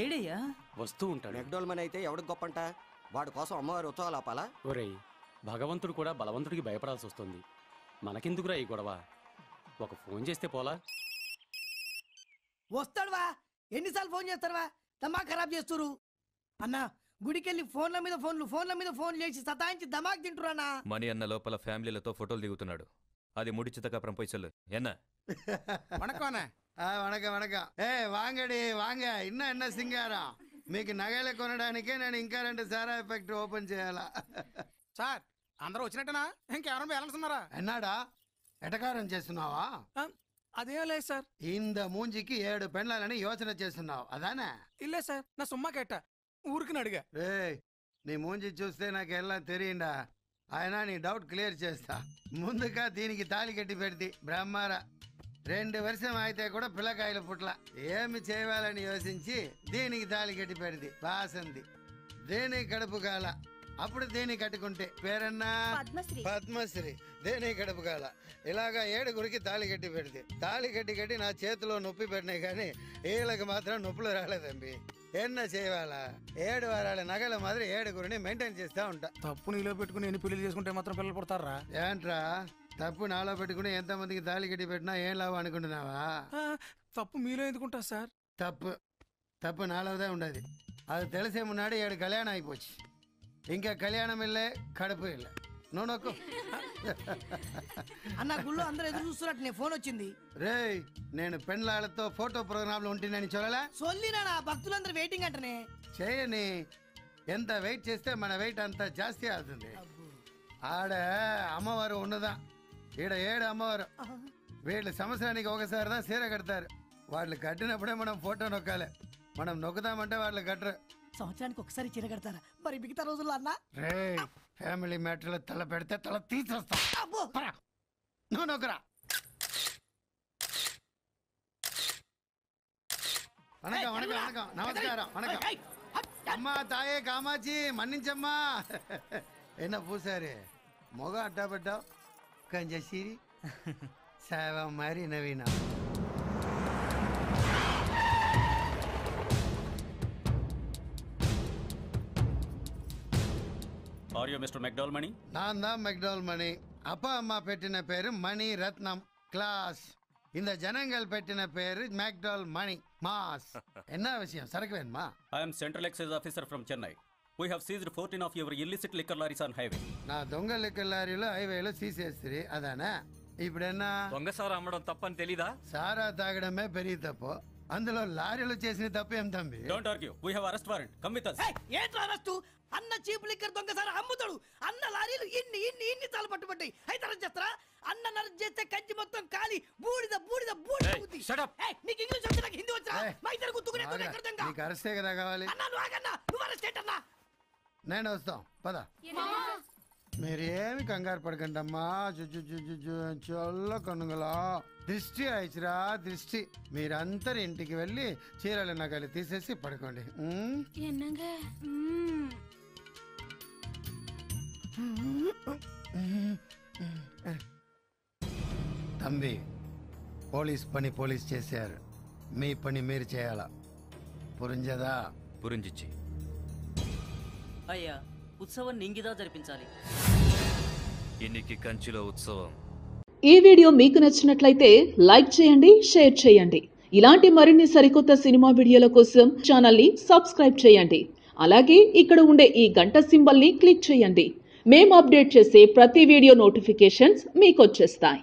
ఏడయ్యా వస్తూ ఉంటాడు. మెక్డోల్మన్ అయితే ఎవడికి గొప్పంట? వాడి కోసం అమ్మవారి ఉత్సవాలు ఆపాలా? ఒరేయ్, భగవంతుడు కూడా బలవంతుడికి భయపడాల్సి వస్తుంది. మనకెందుకురా ఈ గొడవ? ఒక ఫోన్ చేస్తే పోలా? వస్తాడువా, ఎన్నిసార్లు ఫోన్ చేస్తారువా? దమా ఖరాబ్ చేస్తురు అన్నా. గుడికెళ్ళి ఫోన్ల మీద ఫోన్లు చేసి సతాయించి దమాక్ తింటురానా. మణి అన్న లోపల ఫ్యామిలీలతో ఫోటోలు దిగుతున్నాడు. అది முடிச்சதுக்கு அப்புறம் போய் சொல்லு. என்ன வணக்கம் வணக்கம். வாங்கடி வாங்க. என்ன సింగారం? మీకు నగలు కొనడానికే నేను ఇంకా 2 సారా ఎఫెక్ట్ ఓపెన్ చేయాలా? సార్ అందరూ వచ్చినట్టనా? ఇంకెవరైనా బ్యాలెన్స్ ఉన్నారా? ఎన్నాడా ఎటకారం చేస్తున్నావా? అదేం లేదు సార్. ఇంద మూంజికి 7 పెండ్లాలని యోచన చేస్తున్నావు అదానా? ఇల్లే సార్, నా సుమ్మా కేట ఊరికి అడిగా. నీ మూంజి చూస్తే నాకు ఎలా తెలియండా? ఆయన నీ డౌట్ క్లియర్ చేస్తా. ముందుగా దీనికి తాళి కట్టి పెడితే బ్రహ్మారా 2 వర్షం అయితే కూడా పిల్లకాయల పుట్ల ఏమి చేయాలని యోచించి దీనికి తాళి కట్టి పెడితే బాసంది. దేనికి కడుపు కాల అప్పుడు దేని కట్టుకుంటే పేరన్నా పద్మశ్రీ. దేని కడుపు కాల ఇలాగా 7గురికి తాళి కట్టి పెడితే తాళి కట్టి నా చేతిలో నొప్పి పెట్టినాయి కానీ వీళ్ళకి మాత్రం నొప్పులు రాలేదండి. ఎన్న చేయాలా? 7 వారాల నగల మాదిరి 7గురిని మెయింటైన్ చేస్తా ఉంటా. తప్పు నీలో పెట్టుకుని ఎన్ని పెళ్లి చేసుకుంటే మాత్రం పిల్లలు పుడతారా? ఏంట్రా తప్పు నాలో పెట్టుకుని ఎంతమందికి తాళి కట్టి పెట్టినా ఏం లాభం అనుకుంటున్నావా? తప్పు మీలో ఎందుకుంటా సార్? తప్పు నాలోదే ఉండదు. అది తెలిసే మున్నాడు 7 కళ్యాణం అయిపోச்சு. ఇంకా కళ్యాణం ఇల్లే కడుపు ఇల్లే. నువ్వు నొక్కు అన్న. గుళ్ళో అందరూ ఎదురు చూస్తున్నట్టు నీ ఫోన్ వచ్చింది. రేయ్, నేను పెండ్లాళ్ళతో ఫోటో ప్రోగ్రాంలో ఉంటుందని చూడలే? సొల్లినా భక్తులందరూ వెయిటింగ్ అంటనే. చేయని ఎంత వెయిట్ చేస్తే మన వెయిట్ అంత జాస్తి అవుతుంది. ఆడ అమ్మవారు ఉన్నదా? ఈడ 7 అమ్మవారు. వీళ్ళు సంవత్సరానికి ఒకసారి సీర కడతారు. వాళ్ళు కట్టినప్పుడే మనం ఫోటో నొక్కాలి. మనం నొక్కుదామంటే వాళ్ళు కట్టరు. సంవత్సరానికి ఒకసారి చీర కడతారా? మరి మిగతా రోజుల్లో అన్నా ఫ్యామిలీ మ్యాటర్లో తల పెడితే తల తీసేస్తా. నువ్వు నొక్కరా. వణకం వణకం వణకం. నమస్కారం వణకం. అమ్మా తాయే కామాచి మన్నించమ్మా. ఎన్న పూసారి మొగ అడ్డా పడ్డావు కంజసిరి సేవ మరి నవీన. ఆర్ యు మిస్టర్ మెక్డోల్మణి? నాందా మెక్డోల్మణి. அப்பா அம்மா పెట్టిన పేరు మణి రత్నం క్లాస్. இந்த ஜனங்கள் పెట్టిన పేరు మెక్డోల్ మణి మాస్. என்ன விஷயம்? సరుకు వేణుమా? I am Central Excise Officer from Chennai. We have seized 14 of your illicit liquor lorries on highway. నా దొంగ లిక్కర్ లారీలో హైవేలో సీసేస్తుంది అదానా? ఇప్పుడన్నా దొంగ సారా అమ్మడం తప్పని తెలీదా? సారా తాగడమే పెరిగి తప్పు. అందులో లారీలు చేసిన తప్పు ఏం తంబి? Don't argue. We have arrest warrant. Come with us. ఏంట్రా అరెస్టు? అన్న చీప్ లిక్కర్ దొంగసారి అమ్ముతాడు. అన్న లారీలు ఇన్ని తాలు పట్టుబట్టాయి. అయితే అరెస్ట్ చేస్తారా? అన్న అరెస్ట్ చేస్తే కంచి మొత్తం కాలి బూడిద బూడిద బూడిద. నీకు ఇంగ్లీష్ వచ్చి నాకు హిందీ వచ్చా? మా ఇద్దరు గుర్తుకునే నీకు అరెస్టే కదా కావాలి. అన్న నువ్వు ఆగన్నా. నువ్వు అరెస్ట్ ఏంటన్నా? నేను వస్తాం పద. మీరేమి కంగారు పడకండి అమ్మా. చొల్ల కనుగలా దృష్టి అయిచిరా దృష్టి. మీరందరు ఇంటికి వెళ్ళి చీరల నగలు తీసేసి పడుకోండి. తంబి పోలీస్ పని పోలీస్ చేశారు. మీ పని మీరు చేయాలా? పురింజదా? పురింజిచ్చి అయ్యా ఉత్సవం నింగిదా జరిపించాలి. ఇన్నికి కంచిలో ఉత్సవం. ఈ వీడియో మీకు నచ్చినట్లయితే లైక్ చేయండి, షేర్ చేయండి. ఇలాంటి మరిన్ని సరికొత్త సినిమా వీడియోల కోసం ఛానల్ని సబ్స్క్రైబ్ చేయండి. అలాగే ఇక్కడ ఉండే ఈ గంట సింబల్ని క్లిక్ చేయండి. మేము అప్డేట్ చేసే ప్రతి వీడియో నోటిఫికేషన్స్ మీకు వచ్చేస్తాయి.